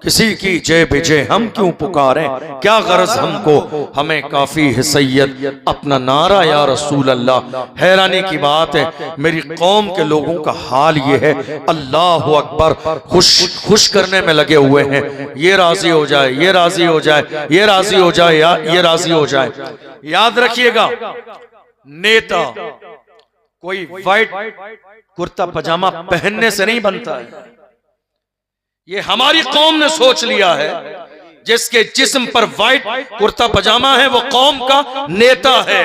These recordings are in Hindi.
किसी की जय बेजे हम क्यों पुकारें, क्या गरज हमको, हमें काफी है सैयद अपना नारा या रसूल अल्लाह। हैरानी की बात है, मेरी कौम के लोगों का हाल ये है, अल्लाह अकबर, खुश करने में लगे हुए हैं, ये राजी हो जाए, ये राजी हो जाए, ये राजी हो जाए, ये राजी हो जाए। याद रखिएगा, नेता कोई वाइट कुर्ता पजामा पहनने से नहीं बनता है। ये हमारी कौम ने सोच लिया है, जिसके जिस्म पर वाइट कुर्ता पजामा है वो कौम का नेता है।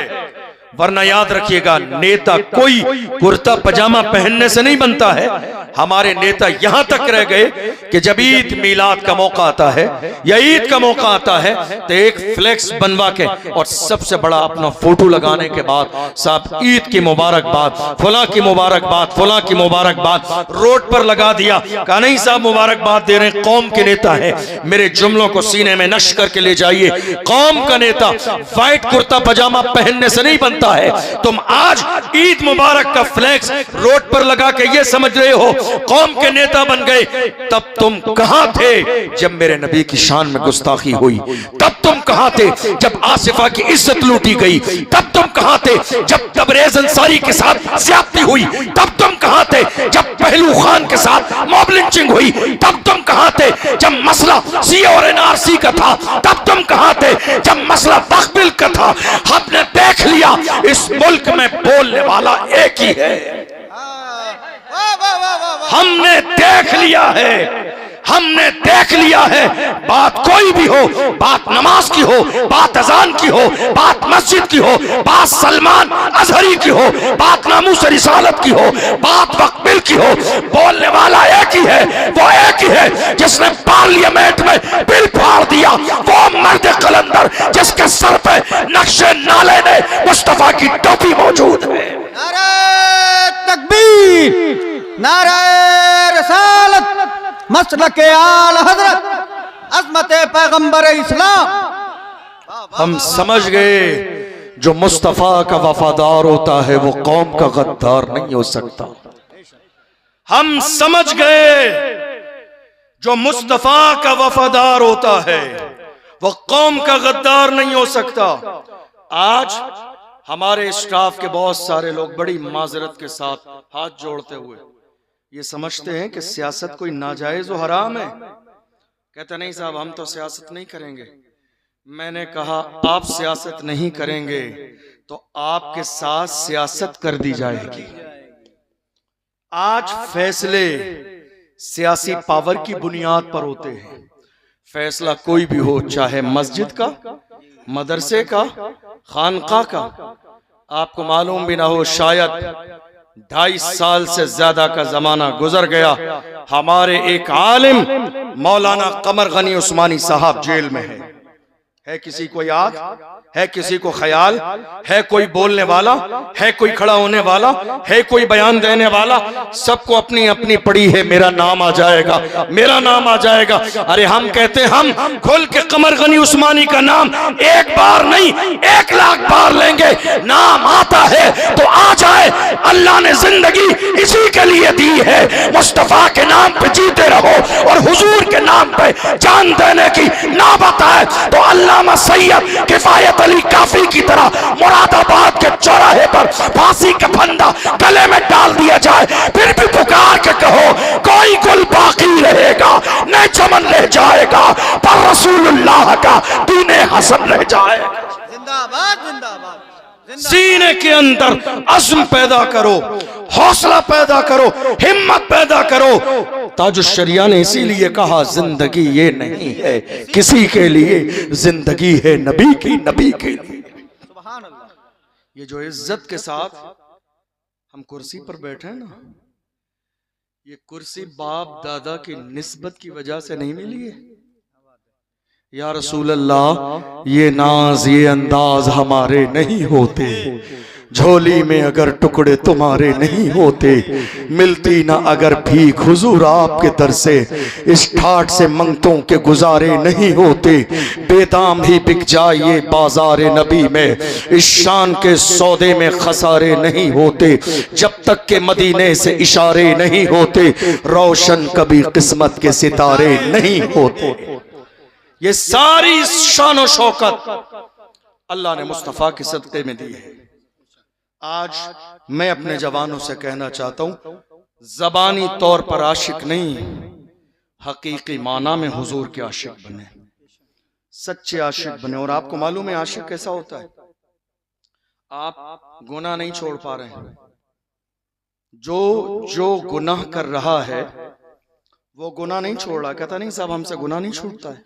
वरना याद रखिएगा, नेता कोई कुर्ता पजामा पहनने से नहीं बनता है। हमारे नेता यहां तक रह गए कि जब ईद मिलाद का मौका आता है या ईद का मौका आता है तो एक फ्लेक्स बनवा के और सबसे बड़ा अपना फोटो लगाने के बाद, साहब ईद की मुबारकबाद, फुला की मुबारकबाद, फुला की मुबारकबाद रोड पर लगा दिया। कहा नहीं साहब मुबारकबाद दे रहे हैं, कौम के नेता है, मेरे जुमलों को सीने में नश करके ले जाइए। कौम का नेता व्हाइट कुर्ता पजामा पहनने से नहीं बनता है। तुम आज ईद मुबारक का फ्लैक्स रोड पर लगा के ये समझ रहे हो कौम के नेता बन गए, तब तुम कहां थे जब मेरे नबी की शान में गुस्ताखी हुई? तब तुम कहां थे जब आसिफा की इज्जत लूटी गई? तब तुम कहां थे जब तबरेज अंसारी के साथ ज्यादती हुई? तब तुम कहां थे जब पहलू खान के साथ मॉब लिंचिंग हुई? तब तुम कहां थे जब मसला सी और एनआरसी का था? तब तुम कहां थे जब मसला वक्फ बिल का था? हमने देख लिया इस मुल्क में बोलने वाला एक ही है। हमने देख लिया है, हमने देख लिया है, बात कोई भी हो, बात नमाज की हो, बात अजान की हो, बात मस्जिद की हो, बात सलमान अजहरी की हो, बात नामूस रिसालत की हो, बात वक्फ बिल की हो, बोलने वाला एक ही है। वो एक ही है जिसने पार्लियामेंट में बिल फाड़ दिया, वो मर्द कलंदर जिसके सर पे नक्शे नाले ने मुस्तफा की टोपी मौजूद है। नारे तकबीर, नारे रिसालत, मसलके आला हजरत, अज़मत पैगंबर इस्लाम। हम समझ गए जो मुस्तफा का वफादार होता है वो कौम का गद्दार नहीं हो सकता। हम समझ गए जो मुस्तफा का वफादार होता है वो कौम का गद्दार नहीं हो सकता। आज हमारे स्टाफ के बहुत सारे लोग बड़ी माजरत के साथ हाथ जोड़ते हुए ये समझते हैं कि सियासत कोई नाजायज और हराम है। कहते नहीं साहब हम तो सियासत नहीं करेंगे। मैंने कहा आप सियासत नहीं करेंगे तो आपके साथ सियासत कर दी जाएगी। आज फैसले सियासी पावर की बुनियाद पर होते हैं। फैसला कोई भी हो, चाहे मस्जिद का, मदरसे का, खानका का। आपको मालूम भी ना हो, शायद 2.5 साल से ज्यादा का जमाना गुजर गया, हमारे एक आलिम मौलाना कमर गनी उस्मानी साहब जेल में है किसी को याद है? किसी को ख्याल है? कोई बोलने वाला है? कोई खड़ा होने वाला है? कोई बयान देने वाला? सबको अपनी अपनी पड़ी है, मेरा नाम आ जाएगा, मेरा नाम आ जाएगा। अरे हम कहते हैं हम खुल के कमर गनी उस्मानी का नाम एक बार नहीं 1 लाख बार लेंगे। नाम आता है तो आ जाए, अल्लाह ने जिंदगी इसी के लिए दी है। मुस्तफा के नाम पे जीते रहो और हुजूर के नाम पे जान देने की नौबत आए तो अल्लामा सैयद किफायत अली काफी की तरह मुरादाबाद के चौराहे पर फांसी का फंदा गले में डाल दिया जाए, फिर भी पुकार के कहो कोई गुल बाकी रहेगा, न चमन रह जाएगा, पर रसूलुल्लाह का दीने हसन रह जाएगा। जिंदाबाद, जिंदाबाद। सीने के अंदर अज़्म पैदा करो, हौसला पैदा करो, हिम्मत पैदा करो। ताजुश शरिया ने इसीलिए कहा जिंदगी ये नहीं है किसी के लिए, जिंदगी है नबी की, नबी के लिए। सुभान अल्लाह। ये जो इज्जत के साथ हम कुर्सी पर बैठे हैं ना, ये कुर्सी बाप दादा की निस्बत की वजह से नहीं मिली है। या रसूल अल्लाह, ये नाज ये अंदाज हमारे नहीं होते, झोली में अगर टुकड़े तुम्हारे नहीं होते, मिलती ना अगर भीख हुजूर आपके दर से, इस ठाट से मंगतों के गुजारे नहीं होते, बेदाम ही बिक जाए ये बाजारे नबी में, इस शान के सौदे में खसारे नहीं होते, जब तक के मदीने से इशारे नहीं होते, रोशन कभी किस्मत के सितारे नहीं होते। ये सारी शान और शौकत अल्लाह ने मुस्तफ़ा के सदक़े में दी है। आज मैं अपने जवानों से कहना चाहता हूं, ज़बानी तौर पर आशिक नहीं, हकीकी माना में हुजूर के आशिक बने, सच्चे आशिक बने। और आपको मालूम है आशिक कैसा होता है? आप गुनाह नहीं छोड़ पा रहे हैं, जो गुनाह कर रहा है वो गुनाह नहीं छोड़ रहा, कहता नहीं साहब हमसे गुनाह नहीं छूटता है,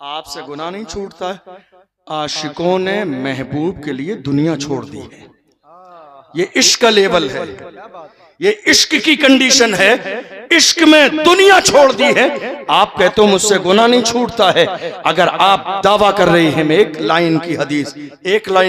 आपसे गुनाह नहीं छूटता है। आशिकों ने महबूब के लिए दुनिया छोड़ दी है। ये इश्क का लेवल है, ये इश्क की कंडीशन है, इश्क में दुनिया छोड़ दी है। आप कहते हो मुझसे गुनाह नहीं छूटता है, अगर आप दावा कर रहे हैं। मैं एक लाइन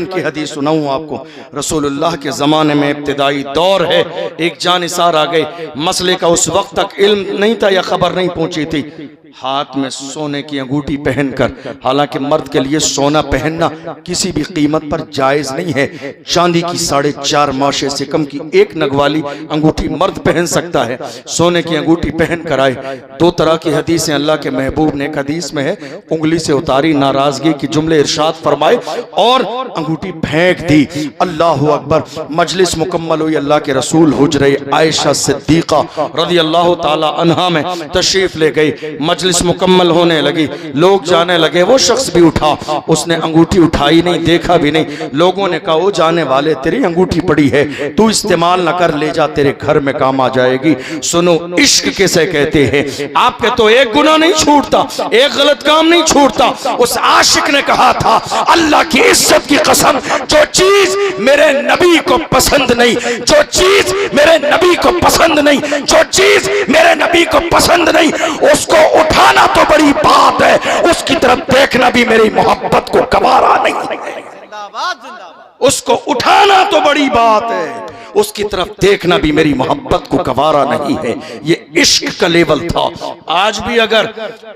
की हदीस सुनाऊं आपको। रसूलुल्लाह के जमाने में इब्तिदाई दौर है, एक जानिसार आ गए, मसले का उस वक्त तक इल्म नहीं था या खबर नहीं पहुंची थी, हाथ में सोने की अंगूठी पहनकर, हालांकि मर्द के लिए सोना पहनना किसी भी कीमत पर जायज नहीं है, चांदी की 4.5 माशे से कम की एक नग वाली अंगूठी मर्द पहन सकता है। सोने की अंगूठी पहन कर आए। 2 तरह की हदीसें अल्लाह के महबूब ने, एक हदीस में है उंगली से उतारी नाराजगी के जुमले इरशाद फरमाए और अंगूठी फेंक दी। अल्लाह अकबर। मजलिस मुकम्मल हुई, अल्लाह के रसूल हुजरे आयशा सिद्दीका रज़ी अल्लाह ताला अन्हा में तशरीफ ले गई। मजलिस मुकम्मल होने लगी, लोग जाने लगे। वो शख्स भी उठा, उसने अंगूठी उठाई नहीं, देखा भी नहीं। लोगों ने कहा वो जाने वाले तेरी अंगूठी पड़ी है, तू इस्तेमाल न कर, ले जा, तेरे घर में काम आ जाएगी। सुनो इश्क किसे कहते हैं। आपके तो एक गुनाह नहीं छूटता, एक गलत काम नहीं छूटता। उस आशिक ने कहा था अल्लाह की इज्जत की कसम, जो चीज मेरे नबी को पसंद नहीं, जो चीज मेरे नबी को पसंद नहीं, जो चीज मेरे नबी को पसंद नहीं, उसको उठाना तो बड़ी बात है, उसकी तरफ देखना भी मेरी मोहब्बत को गवारा नहीं है। जिंदाबाद जिंदाबाद। उसको उठाना तो बड़ी बात है, उसकी तरफ देखना भी मेरी मोहब्बत को गवारा नहीं है। ये इश्क का लेवल था। आज भी अगर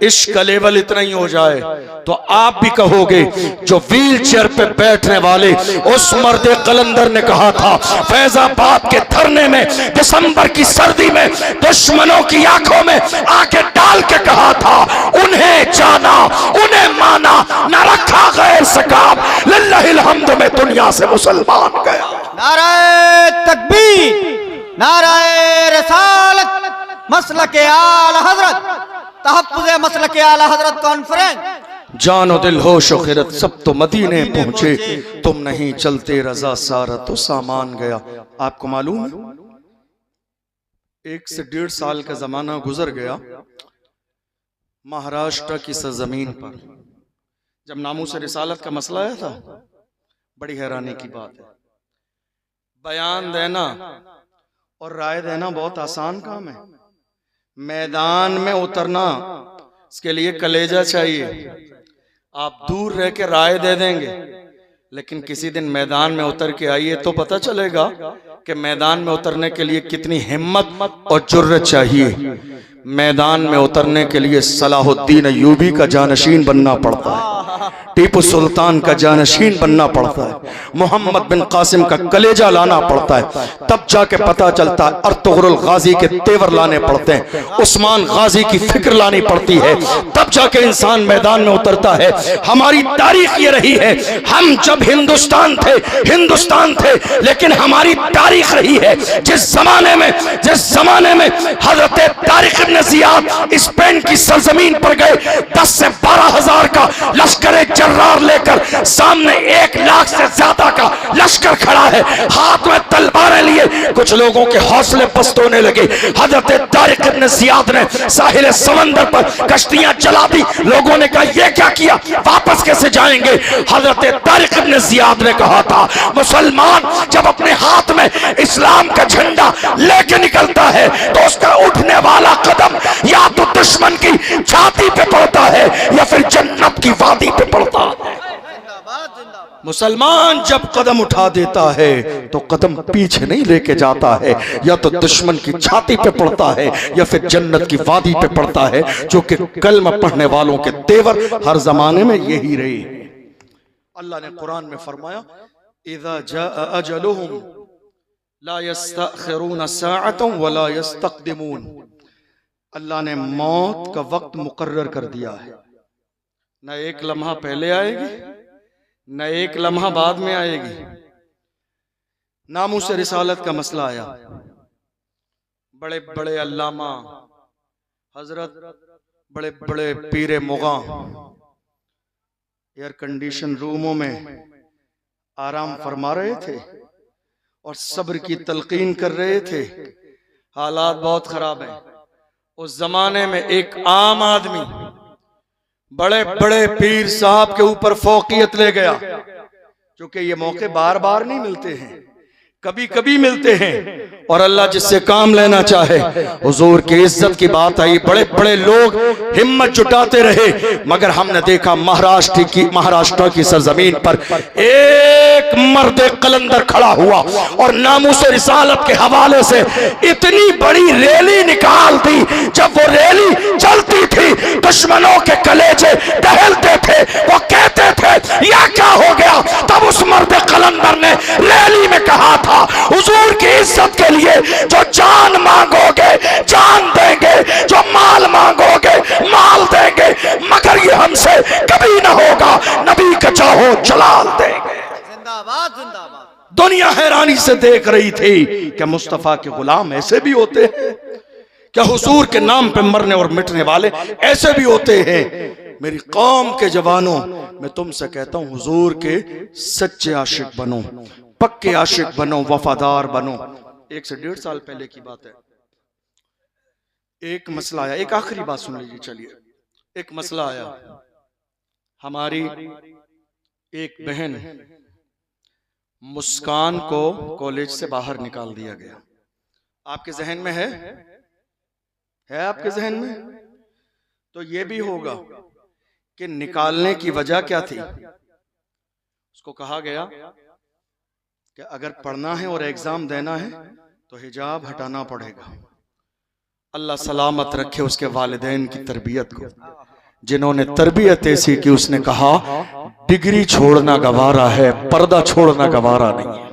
इश्क का लेवल इतना ही हो जाए तो आप भी कहोगे जो व्हील चेयर पे बैठने वाले उस मर्द कलंदर ने कहा था फैजाबाद के धरने में दिसंबर की सर्दी में दुश्मनों की आंखों में आंखें डाल के कहा था, उन्हें जाना उन्हें माना, न रखा गैर सकाब, लिल्लाहिल हम्द में दुनिया से मुसलमान गया। नाराए तकबीर, नाराए रसालत, मसलके आला हजरत, तहफ्फुज़े मसलके आला हजरत कॉन्फ्रेंस। जानो दिल होश और खिरत सब तो मदीने पहुंचे, तुम नहीं चलते रजा सारा तो सामान गया। आपको मालूम है 1 से 1.5 साल का जमाना गुजर गया, महाराष्ट्र की सरजमीन पर जब नामूस रिसालत का मसला आया था, बड़ी हैरानी की बात है। बयान देना और राय देना बहुत आसान काम है, मैदान में उतरना इसके लिए कलेजा चाहिए। आप दूर रह के राय दे देंगे, लेकिन किसी दिन मैदान में उतर के आइए तो पता चलेगा कि मैदान में उतरने के लिए कितनी हिम्मत और जुर्रत चाहिए। मैदान में उतरने के लिए सलाहुद्दीन अय्यूबी का जानशीन बनना पड़ता है, टीपू सुल्तान का जानशीन बनना पड़ता है, मोहम्मद बिन कासिम का कलेजा लाना पड़ता है, तब जाके पता चलता है। अर्तुगरुल गाजी के तेवर लाने पड़ते हैं, उस्मान गाजी की फिक्र लानी पड़ती है, तब जाके इंसान मैदान में उतरता है। हमारी तारीख ये रही है, हम जब हिंदुस्तान थे, लेकिन हमारी तारीख रही है जिस जमाने में हजरत तारिक इब्न ज़ियाद स्पेन की सरजमीन पर गए, 10 से 12 हजार का लश्कर जर्रार लेकर, सामने 1 लाख से ज्यादा का लश्कर खड़ा है, हाथ में तलवारें लिए। कुछ लोगों के हौसले पस्त होने लगे। हजरत तारिक इब्न ज़ियाद ने साहिल समंदर पर कश्तियां चला दी। लोगों ने कहा ये क्या किया, वापस कैसे जाएंगे। हजरत तारिक इब्न ज़ियाद ने कहा था मुसलमान जब अपने हाथ में इस्लाम का झंडा लेके निकलता है तो उसका उठने वाला कदम या तो दुश्मन की छाती पे पड़ता है या फिर जन्नत की वादी पे पड़ता है। मुसलमान जब कदम उठा देता है तो कदम पीछे नहीं लेके जाता है, या तो दुश्मन की छाती पे पड़ता है या फिर जन्नत की वादी पे पड़ता है, जो कि कलमा पढ़ने वालों के तेवर हर जमाने में यही रहे। अल्लाह ने कुरान में फरमाया, इज़ा जाअ अजलुहुम ला यस्तअखिरून साअतन वला यस्तक़दिमून। अल्लाह ने मौत का वक्त मुकर्रर कर दिया है, न एक लम्हा पहले आएगी न एक लम्हा बाद में आएगी। नामूस रिसालत का मसला आया, बड़े बड़े अल्लामा हजरत, बड़े बड़े पीरे मुगा एयर कंडीशन रूमों में आराम फरमा रहे थे और सब्र की तलकीन कर रहे थे। हालात बहुत खराब हैं। उस जमाने में एक आम आदमी बड़े बड़े पीर साहब के ऊपर फौकियत ले गया, क्योंकि ये मौके बार बार नहीं मिलते हैं, कभी कभी मिलते हैं। और अल्लाह जिससे काम लेना चाहे, हुजूर की इज्जत की बात आई, बड़े बड़े लोग हिम्मत जुटाते रहे, मगर हमने देखा महाराष्ट्र की सरजमीन पर एक मर्द कलंदर खड़ा हुआ और नामूस रिसालत के हवाले से इतनी बड़ी रैली निकाल दी। जब वो रैली चलती थी दुश्मनों के कलेजे दहलते थे, वो कहते थे यह क्या हो गया। तब उस मर्द कलंदर ने रैली में कहा था, हुजूर की इज्जत के लिए जो जान मांगोगे जान देंगे, जो माल मांगोगे माल देंगे, मगर ये हमसे कभी ना होगा, नबी का चाहो जलाल देंगे। जिंदाबाद जिंदाबाद। दुनिया हैरानी से देख रही थी कि मुस्तफा के गुलाम ऐसे भी होते हैं क्या, हुजूर के नाम पे मरने और मिटने वाले ऐसे भी होते हैं। मेरी कौम के जवानों, मैं तुमसे कहता हूं, हुजूर के सच्चे आशिक बनो, पक्के आशिक बनो, वफादार बनो। 1 से 1.5 साल पहले की बात है, एक मसला आया, एक आखिरी बात सुन लीजिए। चलिए, एक मसला आया, हमारी एक बहन मुस्कान को कॉलेज से बाहर निकाल दिया गया। आपके जहन में है आपके जहन में? तो ये भी होगा कि निकालने की वजह क्या थी। उसको कहा गया कि अगर पढ़ना है और एग्जाम देना है तो हिजाब हटाना पड़ेगा। अल्लाह सलामत रखे उसके वालिदैन की तरबियत को, जिन्होंने तरबियत ऐसी की, उसने कहा डिग्री छोड़ना गवारा है, पर्दा छोड़ना गवारा नहीं है।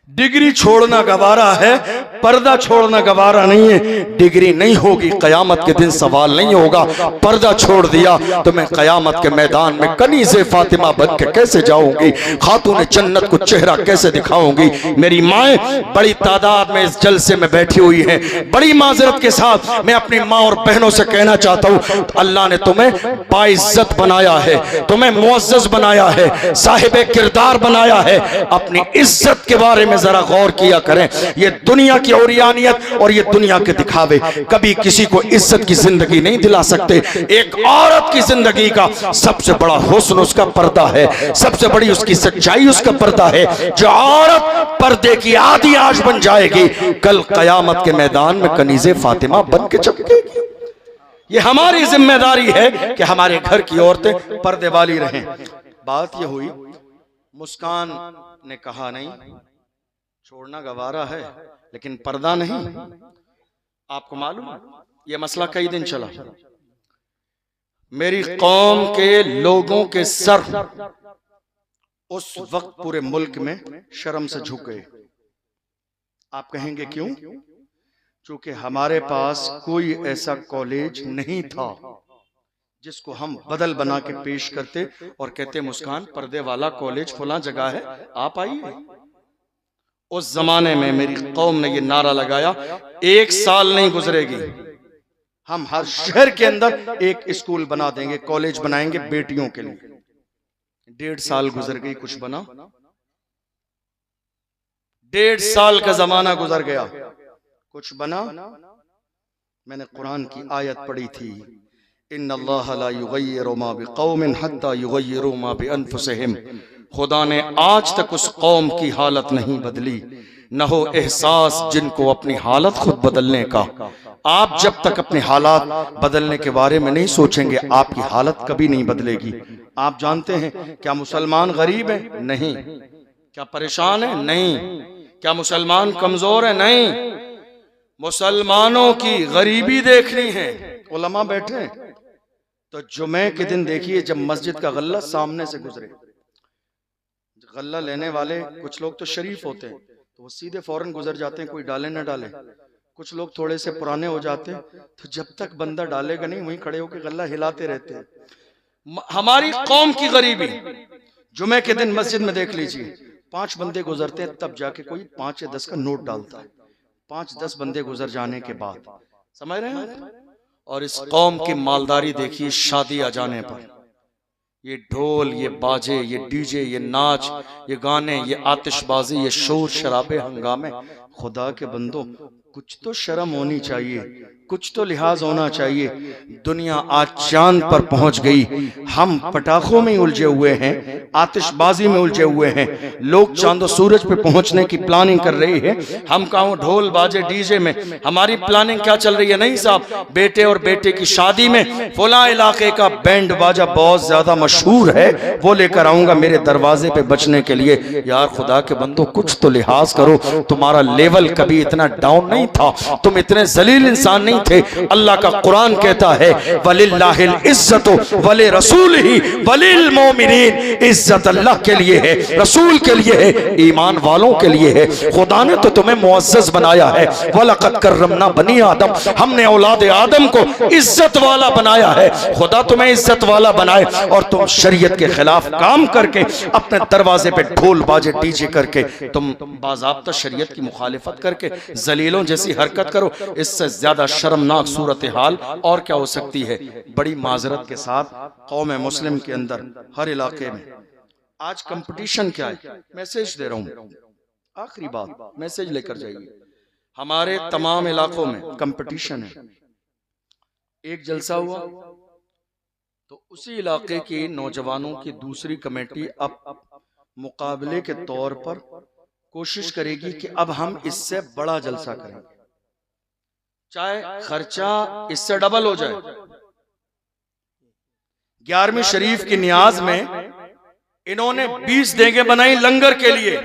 डिग्री छोड़ना गवारा है, पर्दा छोड़ना गवारा नहीं है। डिग्री नहीं होगी, कयामत के दिन सवाल नहीं होगा। पर्दा छोड़ दिया तो मैं कयामत के मैदान में कनीज़े फातिमा बन के कैसे जाऊंगी, खातून जन्नत को चेहरा कैसे दिखाऊंगी। मेरी माएँ बड़ी तादाद में इस जलसे में बैठी हुई हैं। बड़ी माजरत के साथ मैं अपनी माँ और बहनों से कहना चाहता हूँ, अल्लाह ने तुम्हें बाइज्जत बनाया है, तुम्हें मुअज़्ज़ज़ बनाया है, साहिब किरदार बनाया है। अपनी इज्जत के बारे में जरा गौर किया करें। ये दुनिया की औरियानियत और ये दुनिया के दिखावे कभी किसी को इज्जत की जिंदगी नहीं दिला सकते। एक औरत की जिंदगी का सबसे बड़ा हुस्न उसका पर्दा है, सबसे बड़ी उसकी सच्चाई उसका पर्दा है। जो औरत पर्दे की आधी आश बन जाएगी, कल कयामत के मैदान में कनीज़े फातिमा बन के चमकेगी। ये हमारी जिम्मेदारी है कि हमारे घर की औरतें पर्दे वाली रहें। बात यह हुई, मुस्कान ने कहा नहीं, छोड़ना गवारा है लेकिन पर्दा नहीं। आपको मालूम है यह मसला कई दिन चला। मेरी कौम के लोगों के सर उस वक्त पूरे मुल्क में शर्म से झुक गए। आप कहेंगे क्यों? क्योंकि हमारे पास कोई ऐसा कॉलेज नहीं था जिसको हम बदल बना के पेश करते और कहते मुस्कान पर्दे वाला कॉलेज फलां जगह है, आप आइए। उस जमाने में मेरी कौम ने ये नारा लगाया, 1 साल नहीं गुजरेगी, हम हर शहर के अंदर एक स्कूल बना देंगे, कॉलेज बनाएंगे बेटियों के लिए। 1.5 साल गुजर गई, कुछ बना? 1.5 साल का जमाना गुजर गया, कुछ बना? मैंने कुरान की आयत पढ़ी थी, इन्नल्लाह ला युगय्यिरु मा बिक़ौमिन हत्ता युगय्यिरु मा बिअनफुसिहिम। खुदा ने आज तक उस कौम की हालत नहीं बदली, न हो एहसास जिनको अपनी हालत खुद बदलने का। आप जब तक अपने हालात बदलने के बारे में नहीं सोचेंगे, आपकी हालत कभी नहीं बदलेगी। आप जानते हैं क्या मुसलमान गरीब है? नहीं। क्या परेशान है? नहीं। क्या मुसलमान कमजोर है? नहीं। मुसलमानों की गरीबी देखनी है। उलमा बैठे हैं तो जुमे के दिन देखिए, जब मस्जिद का गल्ला सामने से गुजरे, गल्ला लेने वाले कुछ लोग तो शरीफ होते हैं तो वो सीधे फौरन गुजर जाते हैं, कोई डाले ना डाले। कुछ लोग थोड़े से पुराने हो जाते हैं तो जब तक बंदा डालेगा नहीं वहीं खड़े होकर गल्ला हिलाते रहते हैं। हमारी कौम की गरीबी, जुमे के दिन मस्जिद में देख लीजिए, 5 बंदे गुजरते हैं तब जाके कोई 5 या 10 का नोट डालता है। 5-10 बंदे गुजर जाने के बाद, समझ रहे हैं? और इस कौम की मालदारी देखिए, शादी आ जाने पर ये ढोल, ये बाजे, ये डीजे, ये नाच, ये गाने, ये आतिशबाजी, ये शोर शराबे, हंगामे। खुदा के बंदो, कुछ तो शर्म होनी चाहिए, कुछ तो लिहाज होना चाहिए। दुनिया आज चांद पर पहुंच गई, हम पटाखों में उलझे हुए हैं, आतिशबाजी में उलझे हुए हैं। लोग चांद और सूरज पे पहुंचने की प्लानिंग कर रही है, हम कहाँ ढोल बाजे डीजे में। हमारी प्लानिंग क्या चल रही है? नहीं साहब, बेटे और बेटे की शादी में फला इलाके का बैंड बाजा बहुत ज्यादा मशहूर है, वो लेकर आऊंगा मेरे दरवाजे पे बचने के लिए। यार खुदा के बंदो, कुछ तो लिहाज करो। तुम्हारा लेवल कभी इतना डाउन नहीं था, तुम इतने जलील इंसान नहीं थे। अल्लाह का कुरान कहता है, वलिल्लाहिल इज्जतु वले रसूलिही वलिल मोमिनीन। इज्जत अल्लाह के लिए है, रसूल के लिए है, ईमान वालों के लिए है। खुदा ने तो तुम्हें मुअज़्ज़ज़ बनाया है। वलक़द कर्रमना बनी आदम, हमने औलाद आदम को इज्जत वाला बनाया है। खुदा तुम्हें इज्जत वाला बनाए और तुम शरीयत के खिलाफ काम करके अपने दरवाजे पे ढोल बाजे डीजे करके तुम बाज़ाब्ता शरीयत की मुखालिफत करके जलीलों जैसी हरकत करो। इससे ज्यादा शर्मनाक सूरत हाल और क्या हो सकती है? बड़ी माजरत के साथ कौम मुस्लिम के अंदर हर इलाके में आज कंपटीशन क्या है? मैसेज दे रहा हूं, आखिरी बात, मैसेज लेकर जाइए। हमारे तमाम इलाकों में कंपटीशन है। एक जलसा हुआ तो उसी इलाके के नौजवानों की दूसरी कमेटी अब मुकाबले के तौर पर कोशिश करेगी कि अब हम इससे बड़ा जलसा करेंगे, चाहे खर्चा इससे डबल हो जाए। 11वीं शरीफ की नियाज में इन्होंने 20 देगे बनाई लंगर के लिए,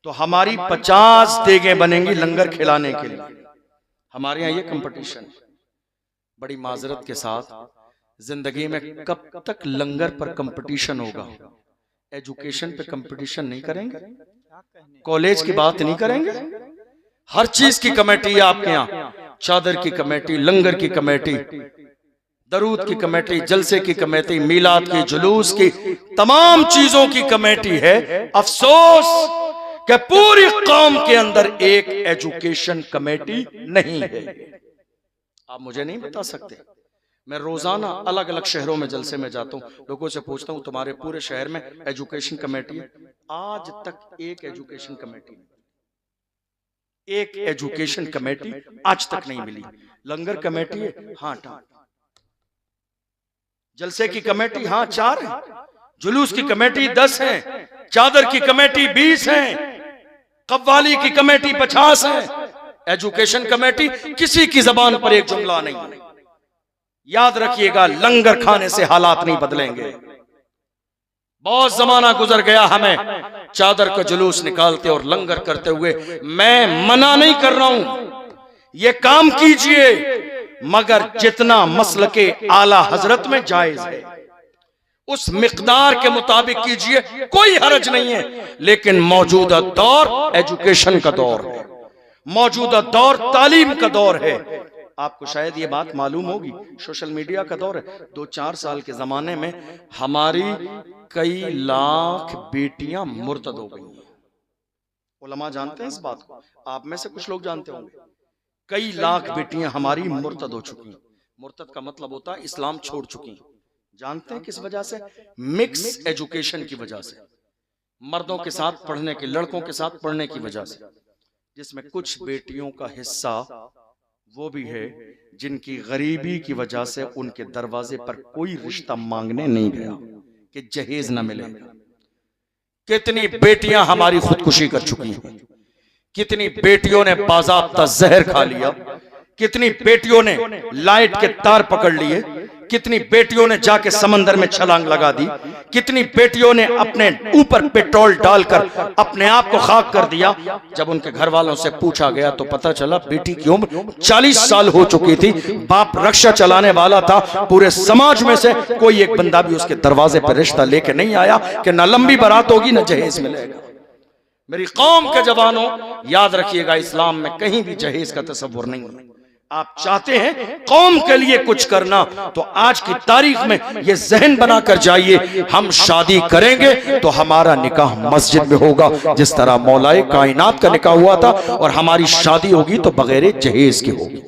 तो हमारी 50 देगे बनेंगी लंगर खिलाने के लिए। हमारे यहाँ ये कंपटीशन। बड़ी माजरत के साथ, जिंदगी में कब तक लंगर पर कंपटीशन होगा? एजुकेशन पे कंपटीशन नहीं करेंगे, कॉलेज की बात नहीं करेंगे। हर चीज की कमेटी है आपके यहाँ, चादर की कमेटी, लंगर की कमेटी, दरूद की कमेटी, जलसे की कमेटी, मीलाद की, जुलूस की, तमाम चीजों की कमेटी है। अफसोस कि पूरी कौम के अंदर एक एजुकेशन कमेटी नहीं है। आप मुझे नहीं बता सकते। मैं रोजाना अलग अलग शहरों में जलसे में जाता हूँ, लोगों से पूछता हूँ तुम्हारे पूरे शहर में एजुकेशन कमेटी है? आज तक एक एजुकेशन कमेटी, एक एजुकेशन कमेटी आज तक नहीं मिली। लंगर कमेटी है, हाँ, जलसे की कमेटी हाँ 4 है, जुलूस की कमेटी 10 है, चादर की कमेटी 20 है, कव्वाली की कमेटी 50 है। एजुकेशन कमेटी किसी की जबान पर एक जुमला नहीं। याद रखिएगा, लंगर खाने से हालात नहीं बदलेंगे। बहुत जमाना गुजर गया हमें चादर का जुलूस निकालते और लंगर करते हुए। मैं मना नहीं कर रहा हूं, ये काम कीजिए, मगर जितना मसल के आला हजरत में जायज है उस मिकदार के मुताबिक कीजिए, कोई हरज नहीं है। लेकिन मौजूदा दौर एजुकेशन का दौर है, मौजूदा दौर तालीम का दौर है। आपको शायद ये बात मालूम होगी, सोशल मीडिया का दौर है। 2-4 साल के जमाने में हमारी कई लाख बेटियां मुर्तद हो गई। उलमा जानते हैं इस बात को, आप में से कुछ लोग जानते होंगे। कई लाख बेटियां हमारी मुर्तद हो चुकी। मुर्तद का मतलब होता है इस्लाम छोड़ चुकी। जानते हैं किस वजह से? मिक्स एजुकेशन की वजह से, मर्दों के साथ पढ़ने की, लड़कों के साथ पढ़ने की वजह से, जिसमें कुछ बेटियों का हिस्सा वो भी है जिनकी गरीबी की वजह से उनके दरवाजे पर कोई रिश्ता मांगने नहीं गया कि जहेज न मिले। कितनी बेटियां हमारी खुदकुशी कर चुकी हैं, कितनी बेटियों ने बाज़ाब्ता जहर खा लिया, कितनी बेटियों ने लाइट के तार पकड़ लिए, कितनी बेटियों ने जाके समंदर में छलांग लगा दी, कितनी बेटियों ने अपने ऊपर पेट्रोल डालकर अपने आप को खाक कर दिया। जब उनके घर वालों से पूछा गया तो पता चला बेटी की उम्र 40 साल हो चुकी थी, बाप रक्षा चलाने वाला था, पूरे समाज में से कोई एक बंदा भी उसके दरवाजे पर रिश्ता लेके नहीं आया कि न लंबी बारात होगी न जहेज मिलेगा। मेरी कौम के जवानों, याद रखिएगा, इस्लाम में कहीं भी जहेज का तस्वुर नहीं है। आप चाहते हैं कौम के लिए कुछ करना तो आज की तारीख में ये जहन बनाकर जाइए, हम शादी करेंगे तो हमारा निकाह मस्जिद में होगा, जिस तरह मौलाए कायनात का निकाह हुआ था, और हमारी शादी होगी तो बगैर जहेज की होगी।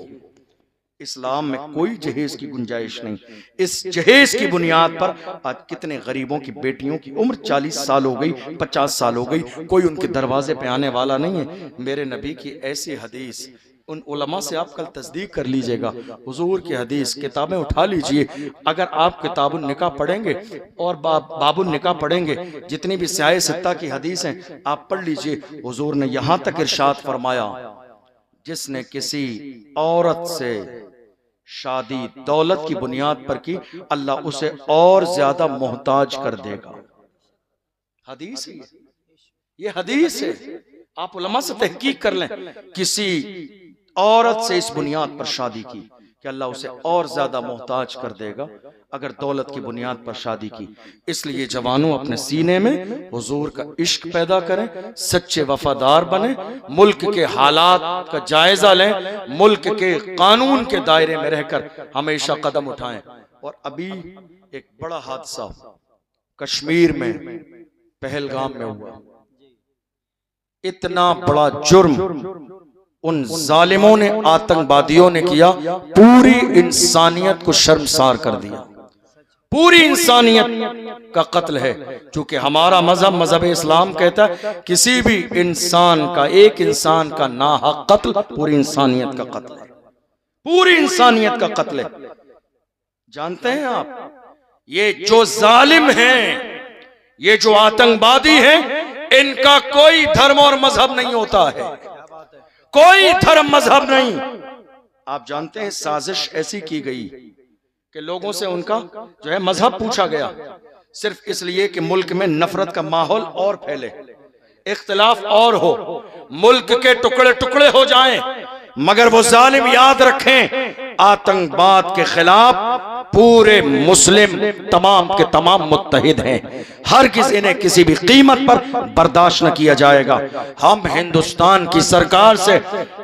इस्लाम में कोई जहेज की गुंजाइश नहीं। इस जहेज की बुनियाद पर आज कितने गरीबों की बेटियों की उम्र 40 साल हो गई, 50 साल हो गई, कोई उनके दरवाजे पे आने वाला नहीं है। मेरे नबी की ऐसी हदीस, उन उलमा से आप कल तस्दीक कर लीजिएगा, हुजूर की हदीस, किताबें उठा लीजिए। अगर आप किताबुन निकाह पढ़ेंगे और बाबुन निकाह पढ़ेंगे, जितनी भी स्याह सित्ता की हदीस हैं आप पढ़ लीजिए। हुजूर ने यहां तक इरशाद फरमाया, जिसने किसी औरत से शादी दौलत की बुनियाद पर की, अल्लाह उसे और ज्यादा मोहताज कर देगा। हदीस है, ये हदीस है, आप उलमा से तहकीक कर लें। किसी औरत से इस बुनियाद पर शादी की कि अल्लाह उसे और ज्यादा मोहताज कर देगा अगर दौलत की बुनियाद पर शादी की। इसलिए जवानों, अपने सीने में हुजूर का इश्क पैदा करें, सच्चे वफादार बने, मुल्क के हालात का जायजा लें, मुल्क के कानून के दायरे में रहकर हमेशा कदम उठाएं। और अभी एक बड़ा हादसा कश्मीर में पहलगाम में हुआ, इतना बड़ा जुर्म उन जालिमों ने, आतंकवादियों ने किया, पूरी इंसानियत को शर्मसार कर दिया। पूरी इंसानियत का कत्ल है। क्योंकि हमारा मजहब इस्लाम कहता है किसी भी इंसान का, एक इंसान का नाहक कत्ल पूरी इंसानियत का कत्ल है, पूरी इंसानियत का कत्ल है। जानते हैं आप, ये जो जालिम हैं, ये जो आतंकवादी हैं, इनका कोई धर्म और मजहब नहीं होता है, कोई धर्म मजहब नहीं। आप जानते हैं साजिश ऐसी की गई कि लोगों से उनका जो है मजहब पूछा गया, सिर्फ इसलिए कि मुल्क में नफरत का माहौल और फैले, इख्तिलाफ और हो, मुल्क के टुकड़े टुकड़े हो जाएं। मगर वो जालिम याद रखें, आतंकवाद के खिलाफ पूरे मुस्लिम तमाम के तमाम मुत्तहिद हैं। हर किसी ने किसी भी कीमत पर बर्दाश्त न किया जाएगा। हम हिंदुस्तान की सरकार से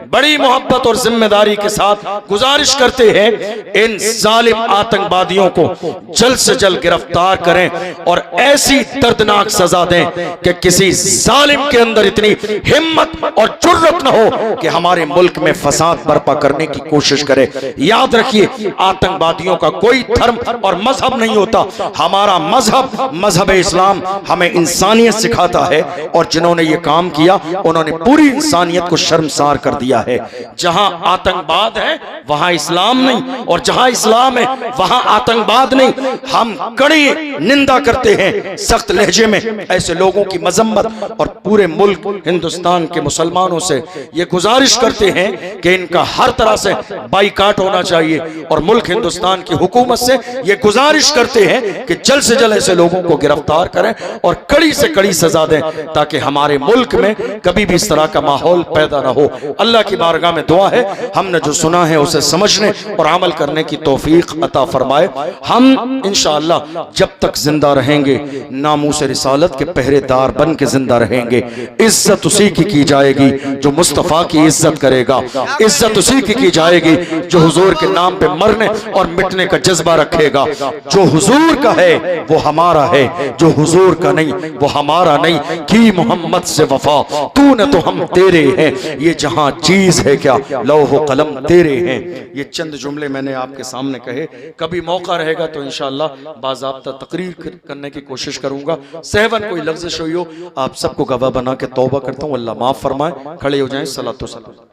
बड़ी मोहब्बत और जिम्मेदारी के साथ गुजारिश करते हैं, इन जालिम आतंकवादियों को जल्द से जल्द गिरफ्तार करें और ऐसी दर्दनाक सजा दें कि किसी जालिम के अंदर इतनी हिम्मत और जुर्रत न हो कि हमारे मुल्क में फसाद बर्पा करने की कोशिश करे। याद रखिए, आतंकवादियों का कोई धर्म और मजहब नहीं होता। हमारा मजहब इस्लाम हमें इंसानियत सिखाता है, और जिन्होंने ये काम किया उन्होंने पूरी इंसानियत को शर्मसार कर दिया है। जहां आतंकवाद है वहां इस्लाम नहीं, और जहां इस्लाम है वहां आतंकवाद नहीं। हम कड़ी निंदा करते हैं सख्त लहजे में ऐसे लोगों की मजम्मत, और पूरे मुल्क हिंदुस्तान के मुसलमानों से ये गुजारिश करते हैं कि इनका हर तरह से बाइकाट होना चाहिए, और मुल्क हिंदुस्तान की हुकूमत से ये गुजारिश करते हैं कि जल्द से जल्द ऐसे लोगों को गिरफ्तार करें और कड़ी से कड़ी सजा दें, ताकि हमारे मुल्क में कभी भी इस तरह का माहौल पैदा न हो। अल्लाह की बारगाह में दुआ है, हमने जो सुना है उसे समझने और अमल करने की तौफीक अता फरमाए। हम इंशाअल्लाह जब तक जिंदा रहेंगे नामूस रिसालत के पहरेदार बन के जिंदा रहेंगे। इज्जत उसी की जाएगी जो मुस्तफ़ा की इज्जत करेगा, इज्जत उसी की जाएगी जो हुजूर के नाम पे मरने और मिटने का जज्बा रखेगा। जो हुजूर का है वो हमारा है, जो हुजूर का नहीं वो हमारा नहीं। की मोहम्मद से वफा, तूने तो हम तेरे हैं, ये जहां चीज है क्या लौह कलम तेरे हैं। ये चंद जुमले मैंने आपके सामने कहे। कभी मौका रहेगा तो इंशाअल्लाह बाज़ाब्ता तकरीर करने की कोशिश करूंगा। सहवन कोई लफ्ज़ हुई हो, आप सबको गवाह बना के तौबा करता हूँ, अल्लाह माफ फरमाए। खड़े हो जाएं, सलातो सलाम।